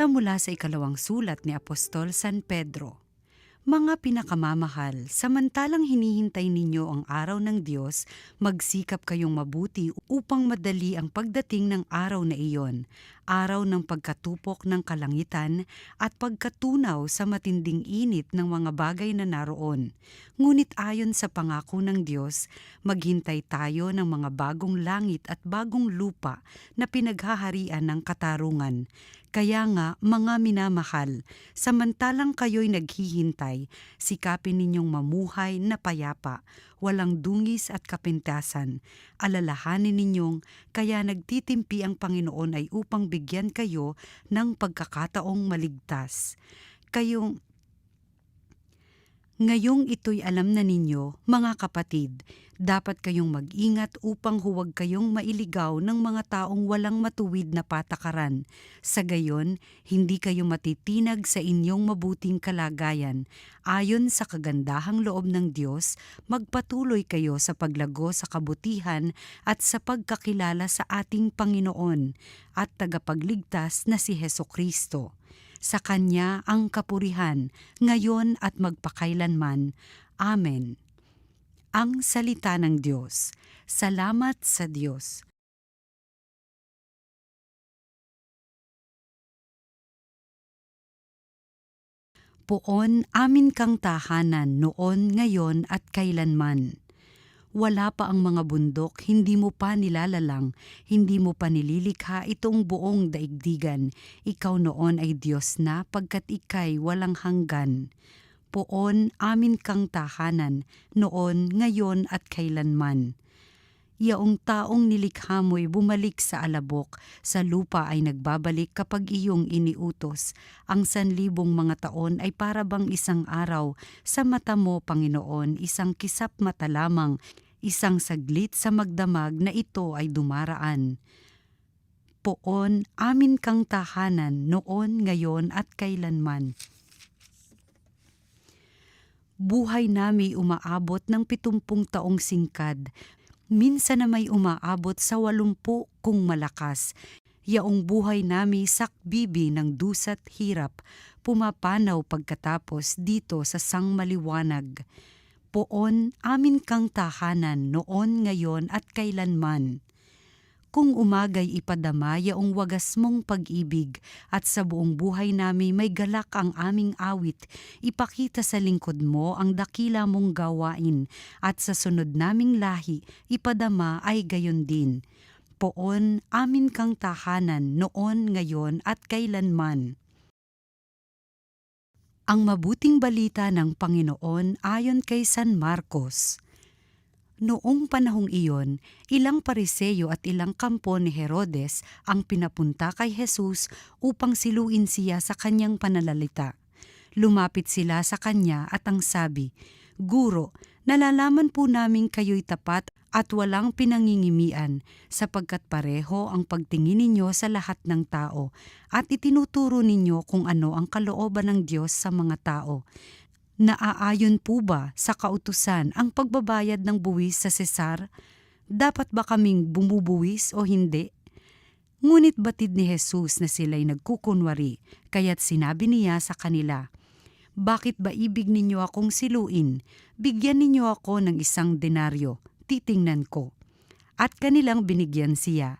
Pagbasa mula sa ikalawang sulat ni Apostol San Pedro. Mga pinakamamahal, samantalang hinihintay ninyo ang araw ng Diyos, magsikap kayong mabuti upang madali ang pagdating ng araw na iyon, araw ng pagkatupok ng kalangitan at pagkatunaw sa matinding init ng mga bagay na naroon. Ngunit ayon sa pangako ng Diyos, maghintay tayo ng mga bagong langit at bagong lupa na pinaghaharian ng katarungan. Kaya nga, mga minamahal, samantalang kayo'y naghihintay, sikapin ninyong mamuhay na payapa, walang dungis at kapintasan. Alalahanin ninyong kaya nagtitimpi ang Panginoon ay upang bigyan kayo ng pagkakataong maligtas. Ngayong ito'y alam na ninyo, mga kapatid, dapat kayong mag-ingat upang huwag kayong mailigaw ng mga taong walang matuwid na patakaran. Sa gayon, hindi kayo matitinag sa inyong mabuting kalagayan. Ayon sa kagandahang loob ng Diyos, magpatuloy kayo sa paglago sa kabutihan at sa pagkakilala sa ating Panginoon at tagapagligtas na si Hesukristo. Sa Kanya ang kapurihan, ngayon at magpakailanman. Amen. Ang salita ng Diyos. Salamat sa Diyos. Poon amin kang tahanan noon, ngayon at kailanman. Wala pa ang mga bundok, hindi mo pa nilalalang, hindi mo pa nililikha itong buong daigdigan. Ikaw noon ay Diyos na, pagkat ika'y walang hanggan. Poon amin kang tahanan, noon, ngayon at kailanman. Yaong taong nilikha mo'y bumalik sa alabok, sa lupa ay nagbabalik kapag iyong iniutos. Ang 1,000 mga taon ay para bang isang araw, sa mata mo, Panginoon, isang kisap mata lamang, isang saglit sa magdamag na ito ay dumaraan. Poon amin kang tahanan, noon, ngayon at kailanman. Buhay nami umaabot ng 70 taong singkad, minsan na may umaabot sa 80 kung malakas. Yaong buhay nami sakbibi ng dusa't hirap, pumapanaw pagkatapos dito sa sangmaliwanag. Poon amin kang tahanan, noon, ngayon at kailanman. Kung umagay ipadama yaong wagas mong pag-ibig, at sa buong buhay nami may galak ang aming awit, ipakita sa lingkod mo ang dakila mong gawain, at sa sunod naming lahi, ipadama ay gayon din. Poon amin kang tahanan, noon, ngayon at kailanman. Ang mabuting balita ng Panginoon ayon kay San Marcos. Noong panahong iyon, ilang Pariseyo at ilang kampo ni Herodes ang pinapunta kay Jesus upang siluin siya sa kanyang pananalita. Lumapit sila sa kanya at ang sabi, "Guro, nalalaman po namin kayo'y tapat at walang pinangingimian, sapagkat pareho ang pagtingin ninyo sa lahat ng tao, at itinuturo ninyo kung ano ang kalooban ng Diyos sa mga tao. Naaayon po ba sa kautusan ang pagbabayad ng buwis sa Sesar? Dapat ba kaming bumubuwis o hindi?" Ngunit batid ni Jesus na sila'y nagkukunwari, kaya't sinabi niya sa kanila, "Bakit ba ibig ninyo akong siluin? Bigyan ninyo ako ng 1 denaryo, titingnan ko." At kanilang binigyan siya.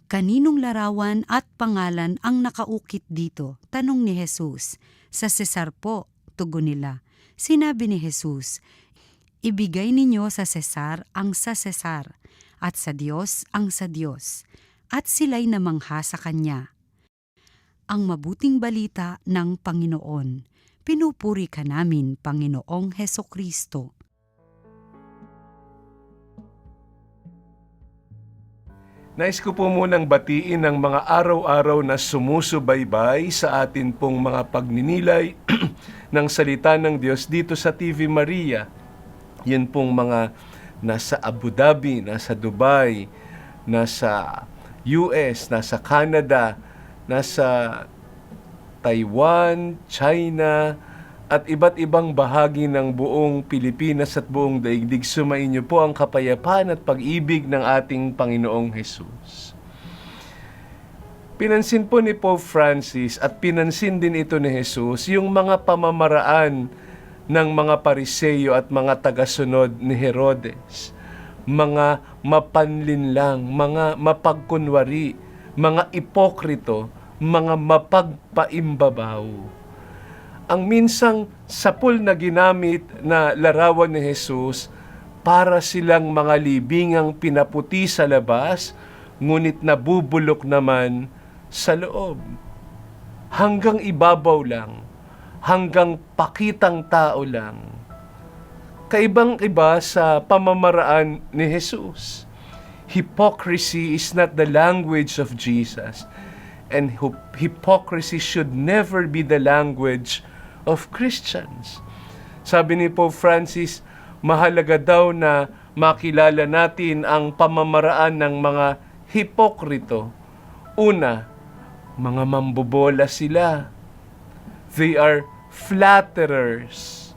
"Kaninong larawan at pangalan ang nakaukit dito?" tanong ni Jesus. "Sa Sesar po," tugon nila. Sinabi ni Jesus, "Ibigay ninyo sa Sesar ang sa Sesar, at sa Diyos ang sa Diyos." At sila'y namangha sa kanya. Ang mabuting balita ng Panginoon. Pinupuri ka namin, Panginoong Hesukristo. Nais ko po munang batiin ang mga araw-araw na sumusubaybay sa atin pong mga pagninilay ng salita ng Diyos dito sa TV Maria. Yun pong mga nasa Abu Dhabi, nasa Dubai, nasa US, nasa Canada, nasa Taiwan, China, at iba't ibang bahagi ng buong Pilipinas at buong daigdig. Sumainyo po ang kapayapaan at pag-ibig ng ating Panginoong Hesus. Pinansin po ni Pope Francis at pinansin din ito ni Jesus yung mga pamamaraan ng mga Pariseyo at mga tagasunod ni Herodes. Mga mapanlinlang, mga mapagkunwari, mga ipokrito, mga mapagpaimbabaw. Ang minsang sapul na ginamit na larawan ni Jesus para silang mga libingang pinaputi sa labas, ngunit nabubulok naman sa loob. Hanggang ibabaw lang, hanggang pakitang tao lang. Kaibang-iba sa pamamaraan ni Jesus. Hypocrisy is not the language of Jesus, and hypocrisy should never be the language of Christians. Sabi ni Pope Francis, mahalaga daw na makilala natin ang pamamaraan ng mga hipokrito. Una, mga mambobola sila. They are flatterers.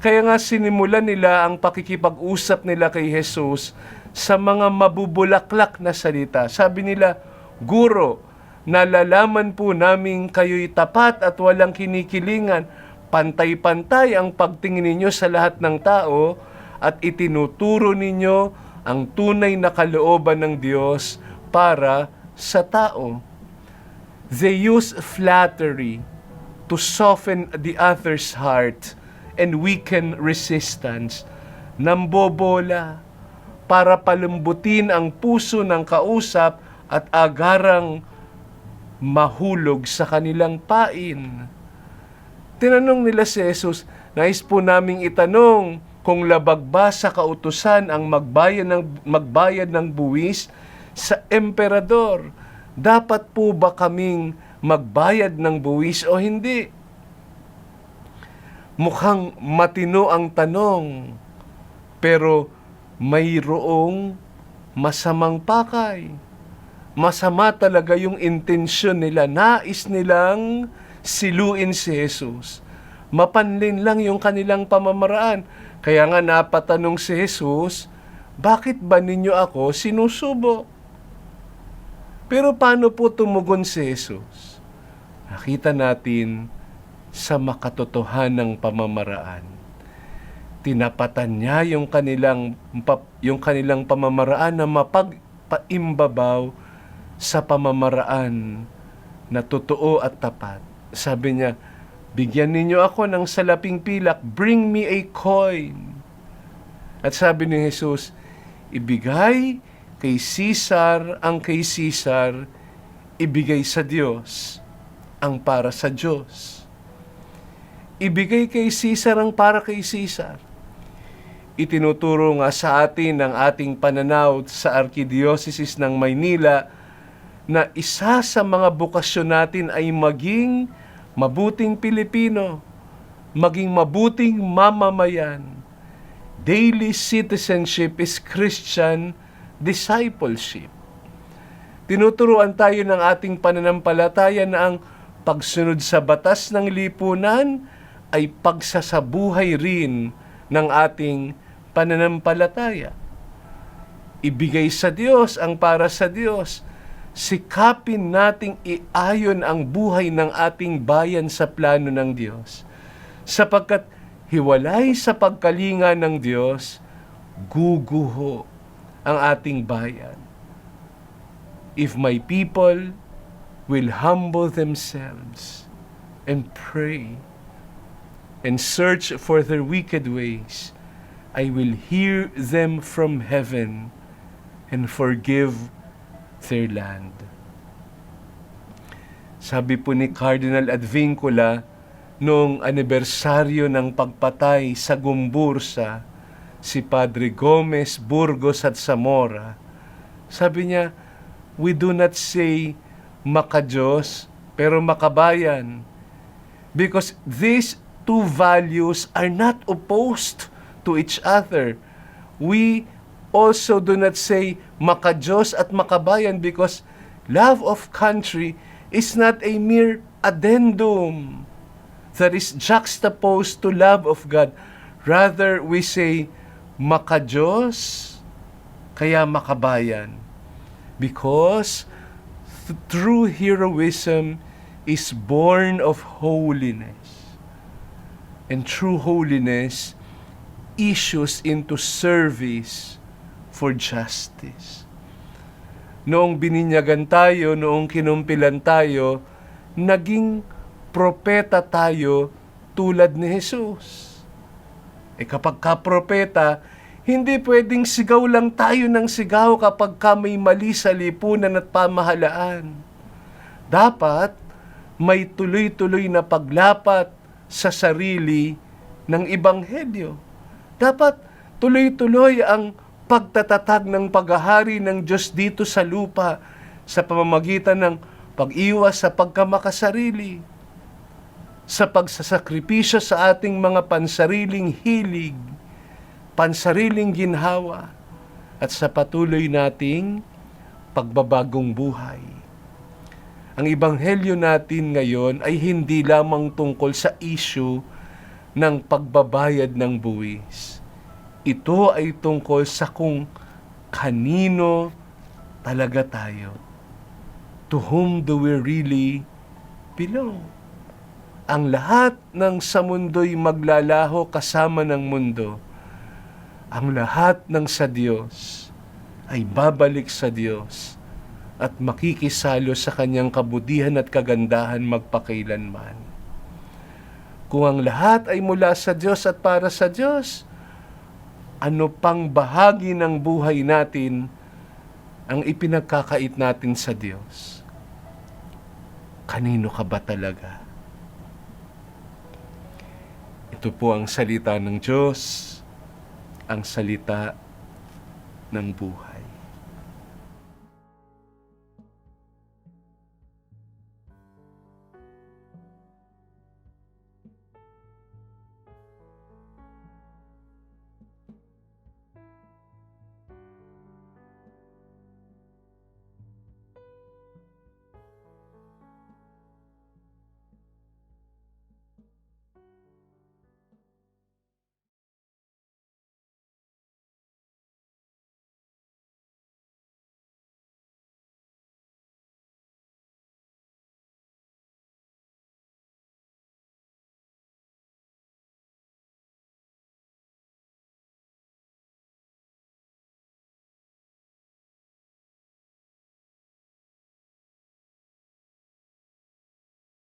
Kaya nga sinimulan nila ang pakikipag-usap nila kay Jesus sa mga mabubulaklak na salita. Sabi nila, Guro, nalalaman po namin kayo'y tapat at walang kinikilingan. Pantay-pantay ang pagtingin ninyo sa lahat ng tao at itinuturo ninyo ang tunay na kalooban ng Diyos para sa tao. They use flattery to soften the other's heart and weaken resistance. Nambobola para palambutin ang puso ng kausap at agarang mahulog sa kanilang pain. Tinanong nila si Jesus, nais po naming itanong kung labag ba sa kautusan ang magbayad ng buwis sa emperador. Dapat po ba kaming magbayad ng buwis o hindi? Mukhang matino ang tanong, pero mayroong masamang pakay. Masama talaga yung intensyon nila. Nais nilang siluin si Jesus. Mapanlin lang yung kanilang pamamaraan. Kaya nga napatanong si Jesus, bakit ba ninyo ako sinusubo? Pero paano po tumugon si Jesus? Nakita natin sa makatotohanang pamamaraan. Tinapatan niya yung kanilang pamamaraan na mapagpaimbabaw sa pamamaraan na totoo at tapat. Sabi niya, bigyan ninyo ako ng salaping pilak, bring me a coin. At sabi ni Jesus, ibigay kay Caesar ang kay Caesar, ibigay sa Diyos ang para sa Diyos. Ibigay kay Caesar ang para kay Caesar. Itinuturo nga sa atin ng ating pananaw sa Arkidiocese ng Maynila na isa sa mga bukasyon natin ay maging mabuting Pilipino, maging mabuting mamamayan. Daily citizenship is Christian discipleship. Tinuturuan tayo ng ating pananampalataya na ang pagsunod sa batas ng lipunan ay pagsasabuhay rin ng ating pananampalataya. Ibigay sa Diyos ang para sa Diyos. Sikapin nating iayon ang buhay ng ating bayan sa plano ng Diyos. Sapagkat hiwalay sa pagkalinga ng Diyos, guguho ang ating bayan. If my people will humble themselves and pray and search for their wicked ways, I will hear them from heaven and forgive their land. Sabi po ni Cardinal Advincula noong anibersaryo ng pagpatay sa Gumbursa, si Padre Gomez, Burgos at Zamora, sabi niya, we do not say makadiyos, pero makabayan. Because these two values are not opposed to each other. We also do not say makadiyos at makabayan because love of country is not a mere addendum that is juxtaposed to love of God. Rather, we say makadiyos, kaya makabayan. Because true heroism is born of holiness. And true holiness issues into service for justice. Noong bininyagan tayo, noong kinumpilan tayo, naging propeta tayo tulad ni Jesus. Kapag ka-propeta, hindi pwedeng sigaw lang tayo ng sigaw kapag ka may mali sa lipunan at pamahalaan. Dapat may tuloy-tuloy na paglapat sa sarili ng Ebanghelyo. Dapat tuloy-tuloy ang pagtatatag ng paghahari ng Diyos dito sa lupa sa pamamagitan ng pag-iwas sa pagkamakasarili, sa pagsasakripisyo sa ating mga pansariling hilig, pansariling ginhawa, at sa patuloy nating pagbabagong buhay. Ang Ebanghelyo natin ngayon ay hindi lamang tungkol sa issue ng pagbabayad ng buwis. Ito ay tungkol sa kung kanino talaga tayo. To whom do we really belong? Ang lahat ng sa mundo'y maglalaho kasama ng mundo. Ang lahat ng sa Diyos ay babalik sa Diyos at makikisalo sa kanyang kabutihan at kagandahan magpakailanman. Kung ang lahat ay mula sa Diyos at para sa Diyos, ano pang bahagi ng buhay natin ang ipinagkakait natin sa Diyos? Kanino ka ba talaga? Ito po ang salita ng Diyos, ang salita ng buhay.